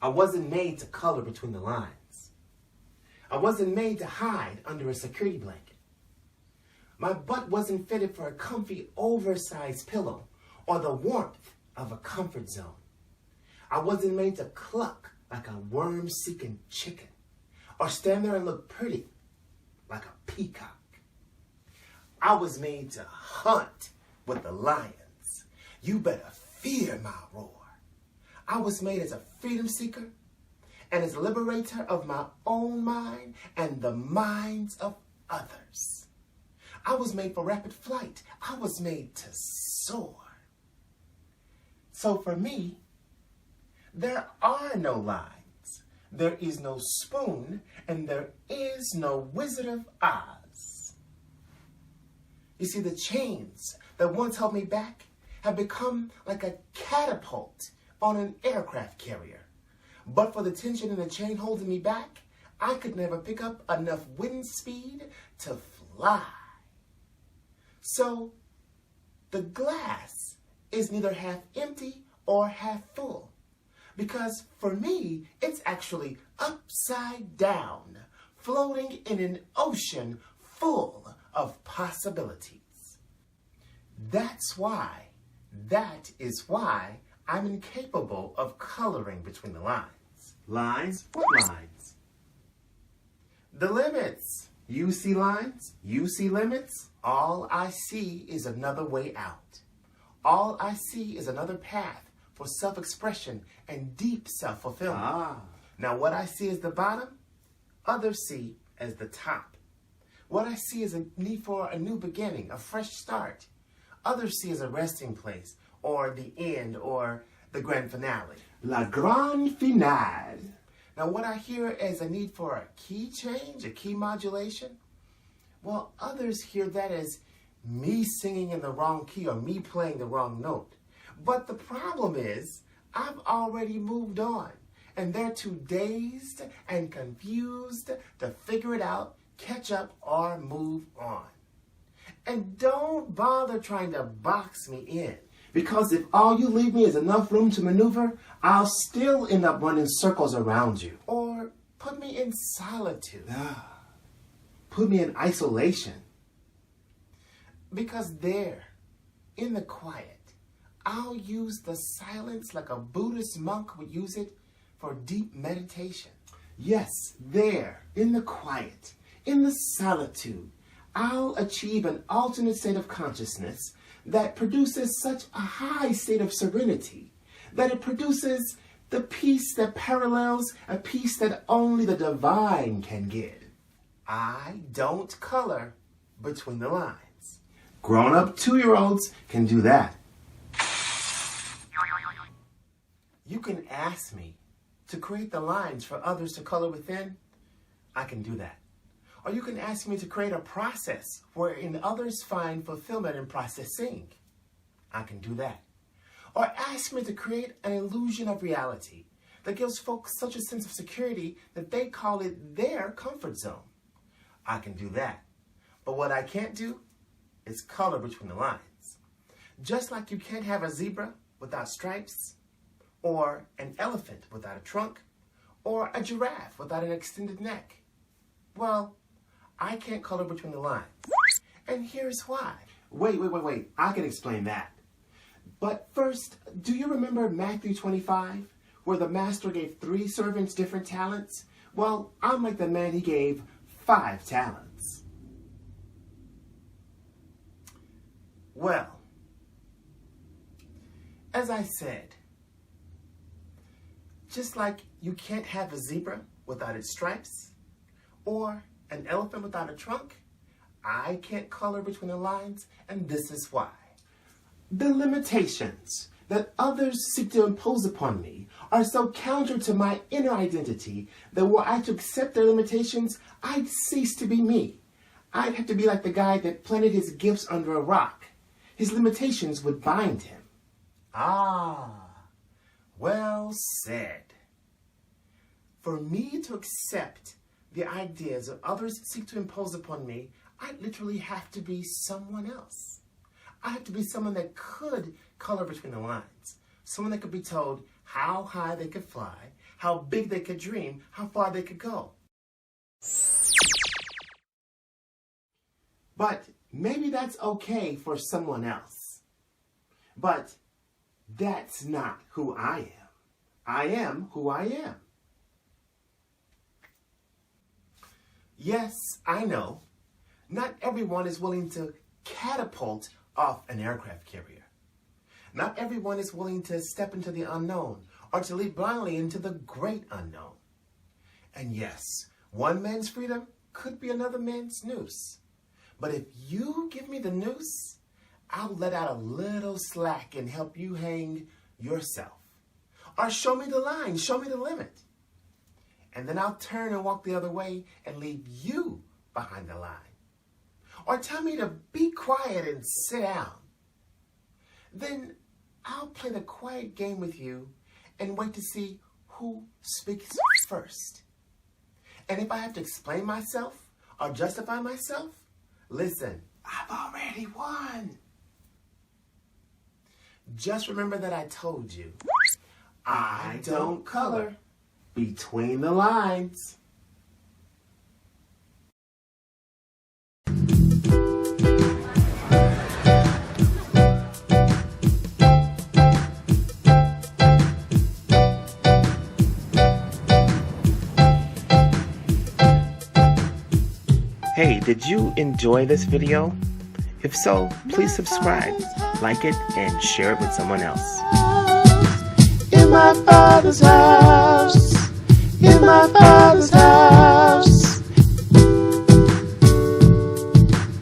I wasn't made to color between the lines. I wasn't made to hide under a security blanket. My butt wasn't fitted for a comfy, oversized pillow or the warmth of a comfort zone. I wasn't made to cluck like a worm-seeking chicken or stand there and look pretty like a peacock. I was made to hunt with the lions. You better fear my roar. I was made as a freedom seeker and as a liberator of my own mind and the minds of others. I was made for rapid flight. I was made to soar. So for me, there are no lines. There is no spoon, and there is no Wizard of Oz. You see, the chains that once held me back have become like a catapult on an aircraft carrier. But for the tension in the chain holding me back, I could never pick up enough wind speed to fly. So, the glass is neither half empty or half full. Because for me, it's actually upside down, floating in an ocean full of possibilities. That is why I'm incapable of coloring between the lines. Lines? What lines? The limits. You see lines? You see limits? All I see is another way out. All I see is another path for self-expression and deep self-fulfillment. Now what I see as the bottom, others see as the top. What I see is a need for a new beginning, a fresh start. Others see as a resting place, or the end, or the grand finale. La grande finale. Now what I hear as a need for a key change, a key modulation, well, others hear that as me singing in the wrong key or me playing the wrong note. But the problem is, I've already moved on, and they're too dazed and confused to figure it out, catch up, or move on. And don't bother trying to box me in, because if all you leave me is enough room to maneuver, I'll still end up running circles around you. Or put me in solitude. Put me in isolation. Because there, in the quiet, I'll use the silence like a Buddhist monk would use it for deep meditation. Yes, there, in the quiet, in the solitude, I'll achieve an alternate state of consciousness that produces such a high state of serenity that it produces the peace that parallels a peace that only the divine can give. I don't color between the lines. Grown-up 2-year-olds can do that. You can ask me to create the lines for others to color within. I can do that. Or you can ask me to create a process wherein others find fulfillment in processing. I can do that. Or ask me to create an illusion of reality that gives folks such a sense of security that they call it their comfort zone. I can do that. But what I can't do is color between the lines. Just like you can't have a zebra without stripes, or an elephant without a trunk, or a giraffe without an extended neck. Well, I can't color between the lines. And here's why. Wait. I can explain that. But first, do you remember Matthew 25, where the master gave 3 servants different talents? Well, I'm like the man he gave 5 talents. Well, as I said, just like you can't have a zebra without its stripes, or an elephant without a trunk, I can't color between the lines, and this is why. The limitations that others seek to impose upon me are so counter to my inner identity that were I to accept their limitations, I'd cease to be me. I'd have to be like the guy that planted his gifts under a rock. His limitations would bind him. Well said. For me to accept the ideas that others seek to impose upon me, I literally have to be someone else. I have to be someone that could color between the lines. Someone that could be told how high they could fly, how big they could dream, how far they could go. But maybe that's okay for someone else. But that's not who I am. I am who I am. Yes, I know. Not everyone is willing to catapult off an aircraft carrier. Not everyone is willing to step into the unknown or to leap blindly into the great unknown. And yes, one man's freedom could be another man's noose. But if you give me the noose, I'll let out a little slack and help you hang yourself. Or show me the line, show me the limit. And then I'll turn and walk the other way and leave you behind the line. Or tell me to be quiet and sit down. Then I'll play the quiet game with you and wait to see who speaks first. And if I have to explain myself or justify myself, listen, I've already won. Just remember that I told you, I don't color between the lines. Hey, did you enjoy this video? If so, please subscribe, like it, and share it with someone else. In my Father's house, in my Father's house.